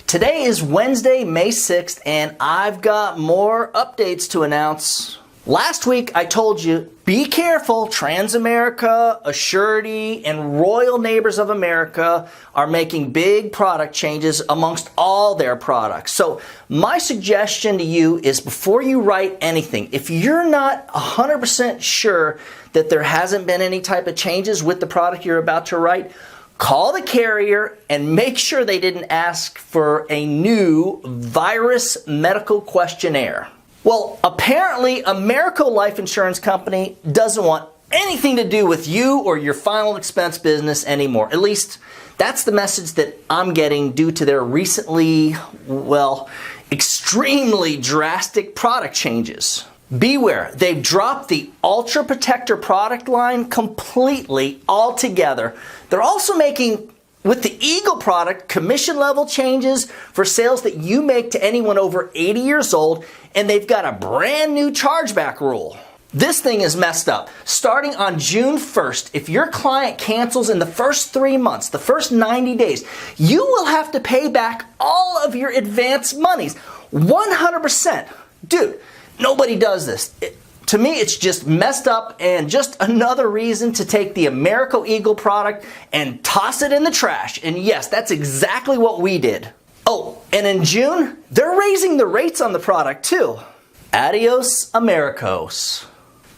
Today is Wednesday, May 6th, and I've got more updates to announce. Last week I told you, be careful, Transamerica, Assurity, and Royal Neighbors of America are making big product changes amongst all their products. So my suggestion to you is before you write anything, if you're not 100% sure that there hasn't been any type of changes with the product you're about to write, call the carrier and make sure they didn't ask for a new virus medical questionnaire. Well, apparently Americo Life Insurance Company doesn't want anything to do with you or your final expense business anymore. At least that's the message that I'm getting due to their recently, extremely drastic product changes. Beware, they've dropped the Ultra Protector product line completely altogether. They're also making, with the Eagle product, commission level changes for sales that you make to anyone over 80 years old, and they've got a brand new chargeback rule. This thing is messed up. Starting on June 1st, if your client cancels in the first 3 months, the first 90 days, you will have to pay back all of your advance monies. 100%. Dude, nobody does this. To me, it's just messed up and just another reason to take the Americo Eagle product and toss it in the trash. And yes, that's exactly what we did. Oh, and in June, they're raising the rates on the product too. Adios, Americos.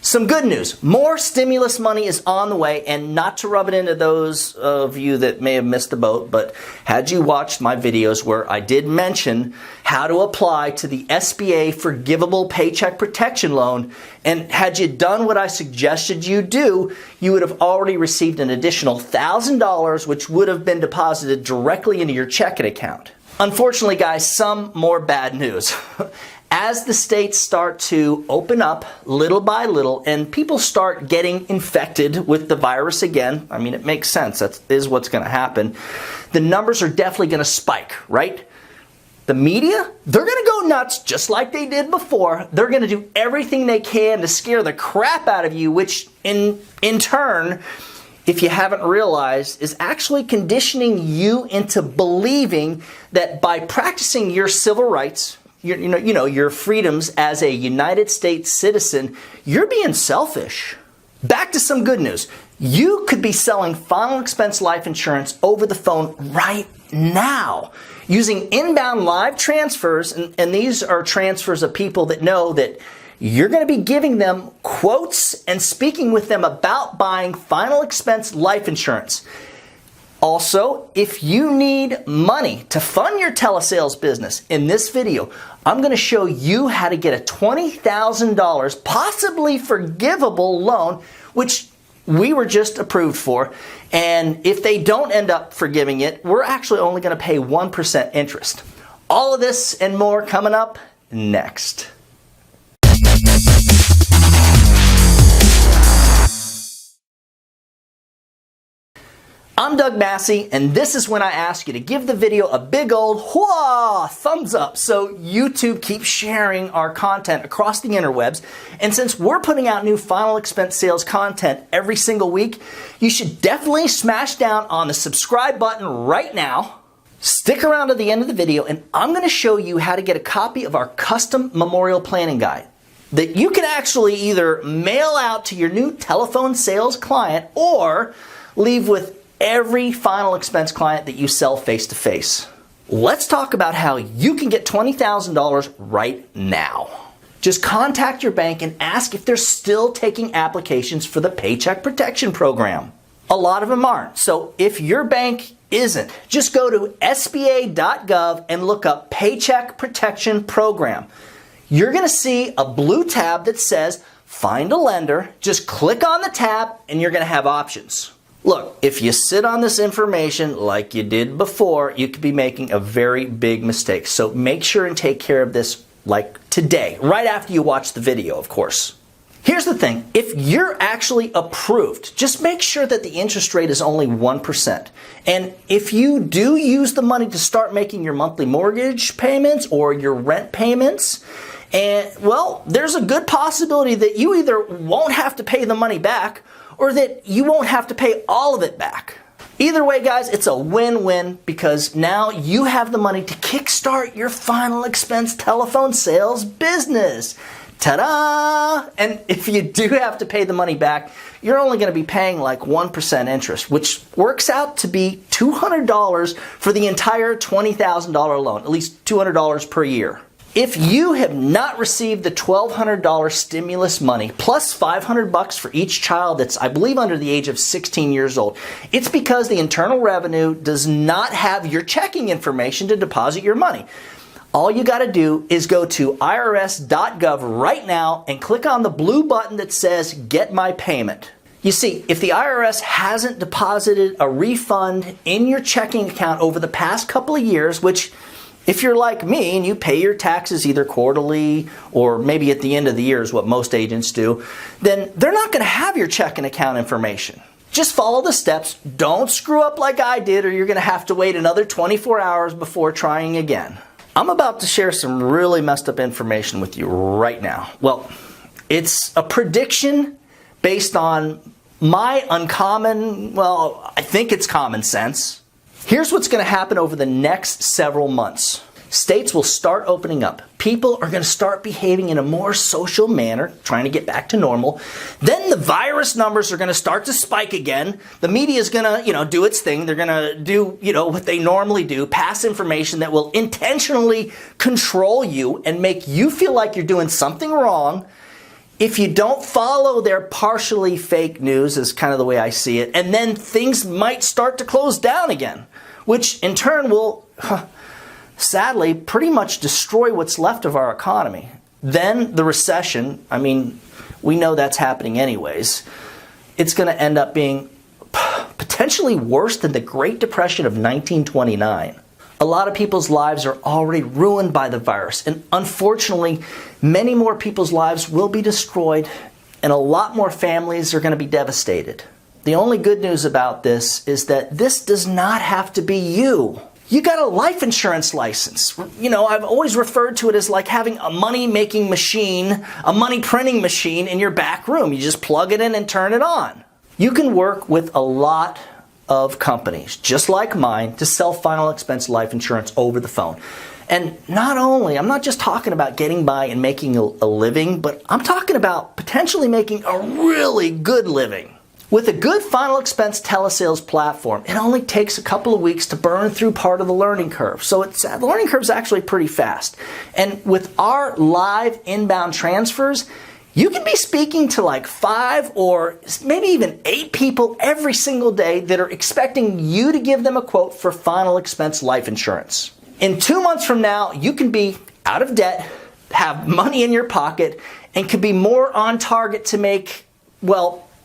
Some good news. More stimulus money is on the way, and not to rub it into those of you that may have missed the boat, but had you watched my videos where I did mention how to apply to the SBA Forgivable Paycheck Protection Loan, and had you done what I suggested you do, you would have already received an additional $1,000, which would have been deposited directly into your checking account. Unfortunately, guys, some more bad news. As the states start to open up little by little and people start getting infected with the virus again, I mean, it makes sense. That is what's going to happen. The numbers are definitely going to spike, right? The media, they're going to go nuts just like they did before. They're going to do everything they can to scare the crap out of you, which in turn, if you haven't realized, is actually conditioning you into believing that by practicing your civil rights, your freedoms as a United States citizen, you're being selfish. Back to some good news. You could be selling final expense life insurance over the phone right now using inbound live transfers, and these are transfers of people that know that you're going to be giving them quotes and speaking with them about buying final expense life insurance. Also, if you need money to fund your telesales business, in this video, I'm going to show you how to get a $20,000 possibly forgivable loan, which we were just approved for. And if they don't end up forgiving it, we're actually only going to pay 1% interest. All of this and more coming up next. I'm Doug Massi, and this is when I ask you to give the video a big old thumbs up so YouTube keeps sharing our content across the interwebs. And since we're putting out new final expense sales content every single week, you should definitely smash down on the subscribe button right now. Stick around to the end of the video, and I'm going to show you how to get a copy of our custom memorial planning guide that you can actually either mail out to your new telephone sales client or leave with every final expense client that you sell face-to-face. Let's talk about how you can get $20,000 right now. Just contact your bank and ask if they're still taking applications for the Paycheck Protection Program. A lot of them aren't, so if your bank isn't, just go to sba.gov and look up Paycheck Protection Program. You're going to see a blue tab that says Find a Lender. Just click on the tab and you're going to have options. Look, if you sit on this information like you did before, you could be making a very big mistake. So make sure and take care of this like today, right after you watch the video, of course. Here's the thing, if you're actually approved, just make sure that the interest rate is only 1%. And if you do use the money to start making your monthly mortgage payments or your rent payments, there's a good possibility that you either won't have to pay the money back or that you won't have to pay all of it back. Either way, guys, it's a win-win because now you have the money to kickstart your final expense telephone sales business. Ta-da! And if you do have to pay the money back, you're only going to be paying like 1% interest, which works out to be $200 for the entire $20,000 loan, at least $200 per year. If you have not received the $1,200 stimulus money plus $500 for each child that's, I believe, under the age of 16 years old, it's because the Internal Revenue does not have your checking information to deposit your money. All you got to do is go to irs.gov right now and click on the blue button that says Get My Payment. You see, if the IRS hasn't deposited a refund in your checking account over the past couple of years, which if you're like me and you pay your taxes either quarterly or maybe at the end of the year is what most agents do, then they're not going to have your checking account information. Just follow the steps. Don't screw up like I did or you're going to have to wait another 24 hours before trying again. I'm about to share some really messed up information with you right now. Well, it's a prediction based on my uncommon, well, I think it's common sense. Here's what's going to happen over the next several months. States will start opening up. People are going to start behaving in a more social manner, trying to get back to normal. Then the virus numbers are going to start to spike again. The media is going to, do its thing. They're going to do, what they normally do, pass information that will intentionally control you and make you feel like you're doing something wrong. If you don't follow their partially fake news, is kind of the way I see it, and then things might start to close down again, which in turn will, sadly, pretty much destroy what's left of our economy. Then the recession, we know that's happening anyways. It's going to end up being potentially worse than the Great Depression of 1929. A lot of people's lives are already ruined by the virus, and unfortunately, many more people's lives will be destroyed, and a lot more families are going to be devastated. The only good news about this is that this does not have to be you. You got a life insurance license. I've always referred to it as like having a money-making machine, a money-printing machine in your back room. You just plug it in and turn it on. You can work with a lot of companies, just like mine, to sell final expense life insurance over the phone. And not only, I'm not just talking about getting by and making a living, but I'm talking about potentially making a really good living. With a good final expense telesales platform, it only takes a couple of weeks to burn through part of the learning curve. So the learning curve is actually pretty fast. And with our live inbound transfers, you can be speaking to like 5 or maybe even 8 people every single day that are expecting you to give them a quote for final expense life insurance. In 2 months from now, you can be out of debt, have money in your pocket, and could be more on target to make,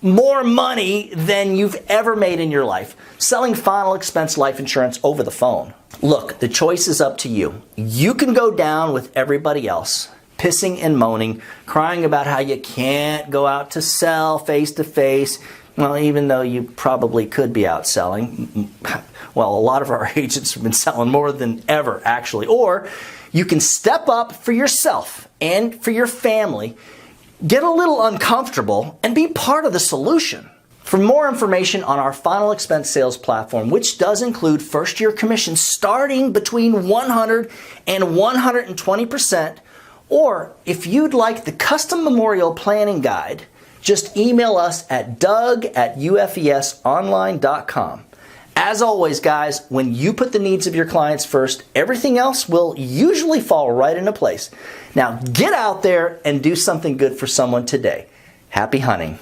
more money than you've ever made in your life, selling final expense life insurance over the phone. Look, the choice is up to you. You can go down with everybody else, pissing and moaning, crying about how you can't go out to sell face-to-face. Well, even though you probably could be out selling. Well, a lot of our agents have been selling more than ever, actually. Or you can step up for yourself and for your family, get a little uncomfortable, and be part of the solution. For more information on our final expense sales platform, which does include first-year commissions starting between 100 and 120%, or if you'd like the custom memorial planning guide, just email us at doug@ufesonline.com. As always, guys, when you put the needs of your clients first, everything else will usually fall right into place. Now, get out there and do something good for someone today. Happy hunting.